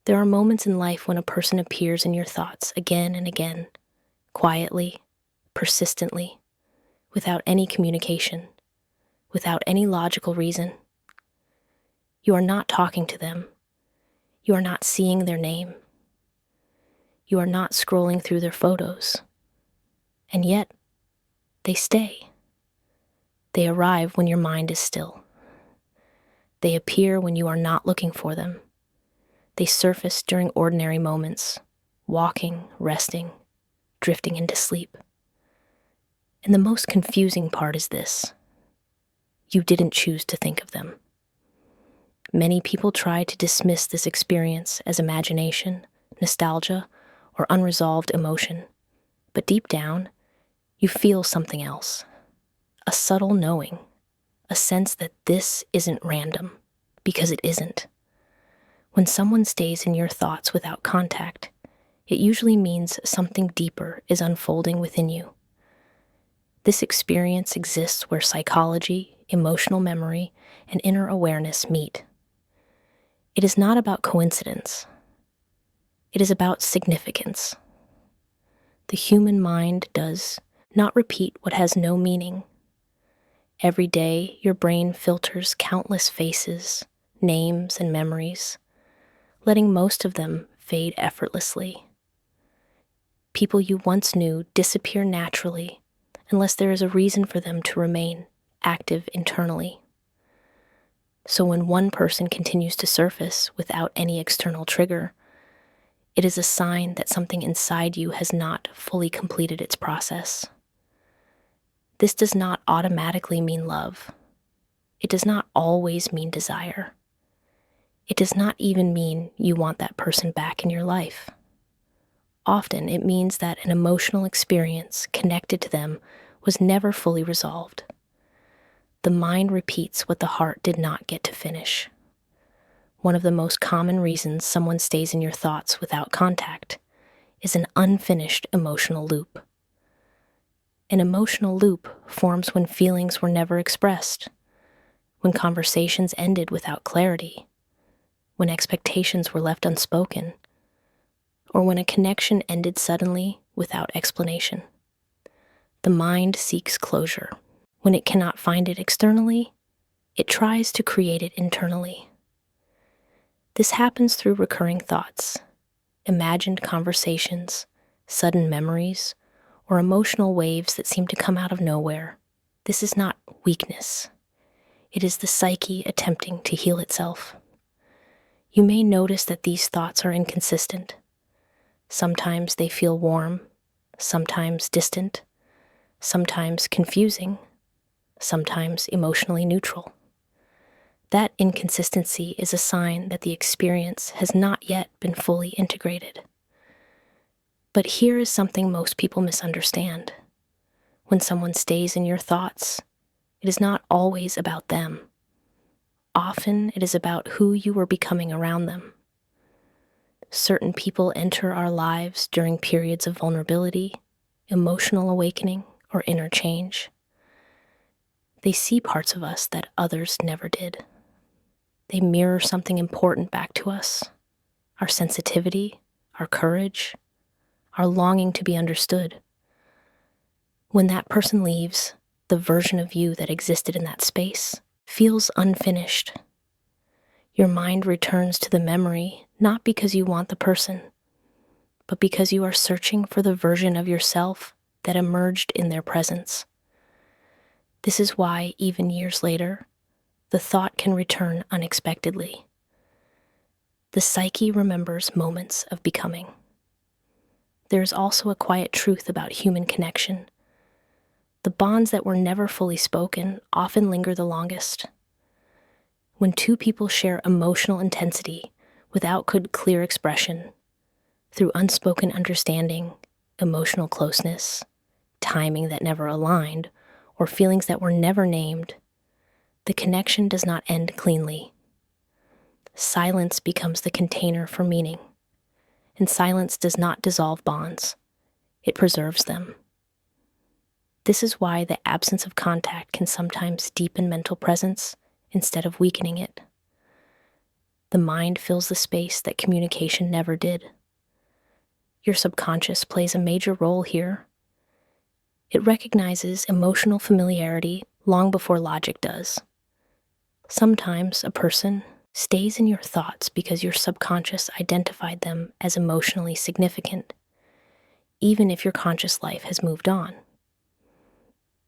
There are moments in life when a person appears in your thoughts again and again, quietly, persistently, without any communication, without any logical reason. You are not talking to them. You are not seeing their name. You are not scrolling through their photos. And yet, they stay. They arrive when your mind is still. They appear when you are not looking for them. They surface during ordinary moments, walking, resting, drifting into sleep. And the most confusing part is this: you didn't choose to think of them. Many people try to dismiss this experience as imagination, nostalgia, or unresolved emotion. But deep down, you feel something else. A subtle knowing, a sense that this isn't random, because it isn't. When someone stays in your thoughts without contact, it usually means something deeper is unfolding within you. This experience exists where psychology, emotional memory, and inner awareness meet. It is not about coincidence. It is about significance. The human mind does not repeat what has no meaning. Every day, your brain filters countless faces, names, and memories, letting most of them fade effortlessly. People you once knew disappear naturally unless there is a reason for them to remain active internally. So when one person continues to surface without any external trigger, it is a sign that something inside you has not fully completed its process. This does not automatically mean love. It does not always mean desire. It does not even mean you want that person back in your life. Often it means that an emotional experience connected to them was never fully resolved. The mind repeats what the heart did not get to finish. One of the most common reasons someone stays in your thoughts without contact is an unfinished emotional loop. An emotional loop forms when feelings were never expressed, when conversations ended without clarity, when expectations were left unspoken, or when a connection ended suddenly without explanation. The mind seeks closure. When it cannot find it externally, it tries to create it internally. This happens through recurring thoughts, imagined conversations, sudden memories, or emotional waves that seem to come out of nowhere. This is not weakness. It is the psyche attempting to heal itself. You may notice that these thoughts are inconsistent. Sometimes they feel warm, sometimes distant, sometimes confusing, sometimes emotionally neutral. That inconsistency is a sign that the experience has not yet been fully integrated. But here is something most people misunderstand. When someone stays in your thoughts, it is not always about them. Often it is about who you were becoming around them. Certain people enter our lives during periods of vulnerability, emotional awakening, or inner change. They see parts of us that others never did. They mirror something important back to us: our sensitivity, our courage, our longing to be understood. When that person leaves, the version of you that existed in that space feels unfinished. Your mind returns to the memory not because you want the person, but because you are searching for the version of yourself that emerged in their presence. This is why, even years later, the thought can return unexpectedly. The psyche remembers moments of becoming. There is also a quiet truth about human connection. The bonds that were never fully spoken often linger the longest. When two people share emotional intensity without clear expression, through unspoken understanding, emotional closeness, timing that never aligned, or feelings that were never named, the connection does not end cleanly. Silence becomes the container for meaning, and silence does not dissolve bonds, it preserves them. This is why the absence of contact can sometimes deepen mental presence instead of weakening it. The The mind fills the space that communication never did. Your subconscious plays a major role here. It recognizes emotional familiarity long before logic does. Sometimes a person stays in your thoughts because your subconscious identified them as emotionally significant, even if your conscious life has moved on.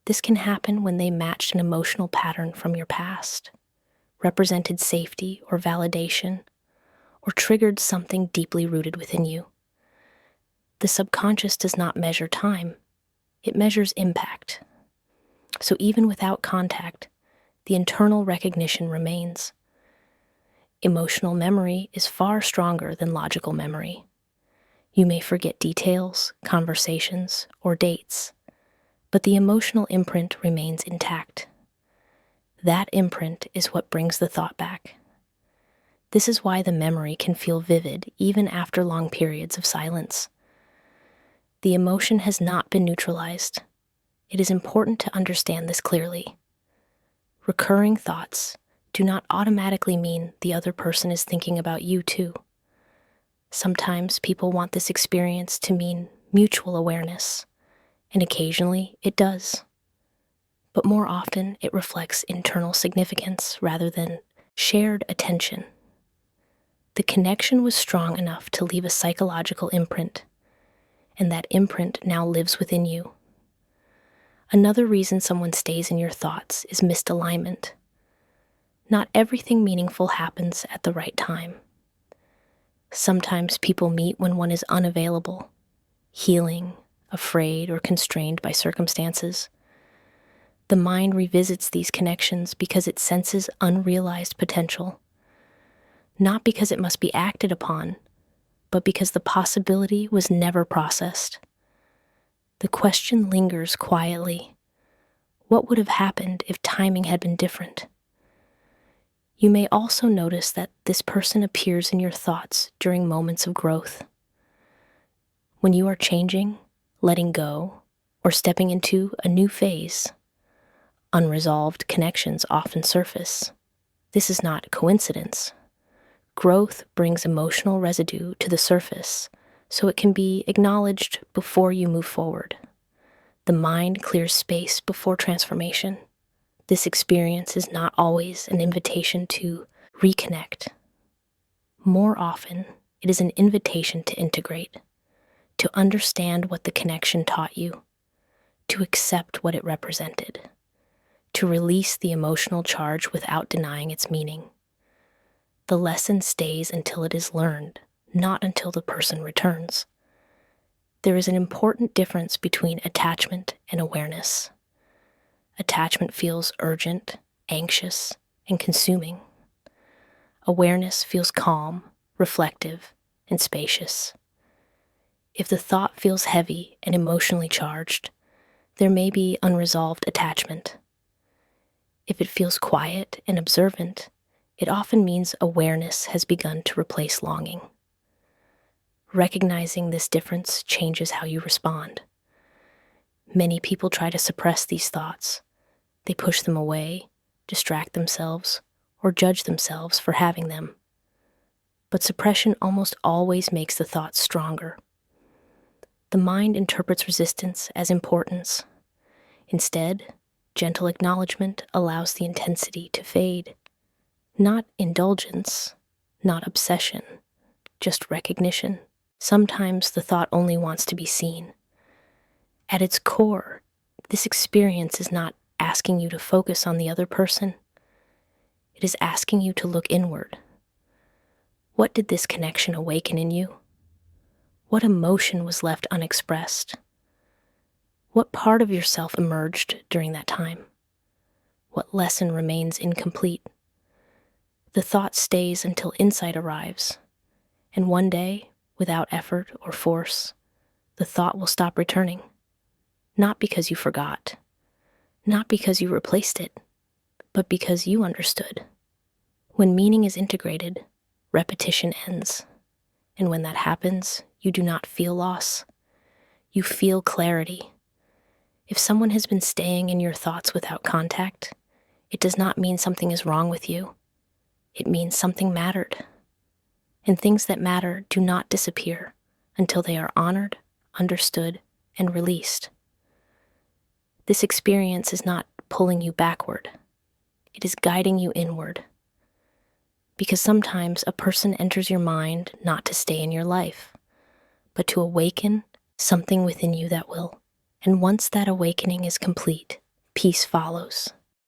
This can happen when they matched an emotional pattern from your past, represented safety or validation, or triggered something deeply rooted within you. The subconscious does not measure time, it measures impact. So even without contact, the internal recognition remains. Emotional memory is far stronger than logical memory. You may forget details, conversations, or dates, but the emotional imprint remains intact. That imprint is what brings the thought back. This is why the memory can feel vivid even after long periods of silence. The emotion has not been neutralized. It is important to understand this clearly. Recurring thoughts do not automatically mean the other person is thinking about you too. Sometimes people want this experience to mean mutual awareness, and occasionally it does. But more often it reflects internal significance rather than shared attention. The connection was strong enough to leave a psychological imprint, and that imprint now lives within you. Another reason someone stays in your thoughts is misalignment. Not everything meaningful happens at the right time. Sometimes people meet when one is unavailable, healing, afraid, or constrained by circumstances. The mind revisits these connections because it senses unrealized potential, not because it must be acted upon, but because the possibility was never processed. The question lingers quietly. What would have happened if timing had been different? You may also notice that this person appears in your thoughts during moments of growth. When you are changing, letting go, or stepping into a new phase, unresolved connections often surface. This is not coincidence. Growth brings emotional residue to the surface, so it can be acknowledged before you move forward. The mind clears space before transformation. This experience is not always an invitation to reconnect. More often, it is an invitation to integrate, to understand what the connection taught you, to accept what it represented, to release the emotional charge without denying its meaning. The lesson stays until it is learned, not until the person returns. There is an important difference between attachment and awareness. Attachment feels urgent, anxious, and consuming. Awareness feels calm, reflective, and spacious. If the thought feels heavy and emotionally charged, there may be unresolved attachment. If it feels quiet and observant, it often means awareness has begun to replace longing. Recognizing this difference changes how you respond. Many people try to suppress these thoughts. They push them away, distract themselves, or judge themselves for having them. But suppression almost always makes the thoughts stronger. The mind interprets resistance as importance. Instead, gentle acknowledgement allows the intensity to fade. Not indulgence, not obsession, just recognition. Sometimes the thought only wants to be seen. At its core, this experience is not asking you to focus on the other person. It is asking you to look inward. What did this connection awaken in you? What emotion was left unexpressed? What part of yourself emerged during that time? What lesson remains incomplete? The thought stays until insight arrives, and one day, without effort or force, the thought will stop returning. Not because you forgot, not because you replaced it, but because you understood. When meaning is integrated, repetition ends. And when that happens, you do not feel loss. You feel clarity. If someone has been staying in your thoughts without contact, it does not mean something is wrong with you. It means something mattered. and things that matter do not disappear until they are honored, understood, and released. This experience is not pulling you backward. It is guiding you inward. Because sometimes a person enters your mind not to stay in your life, but to awaken something within you that will. And once that awakening is complete, peace follows.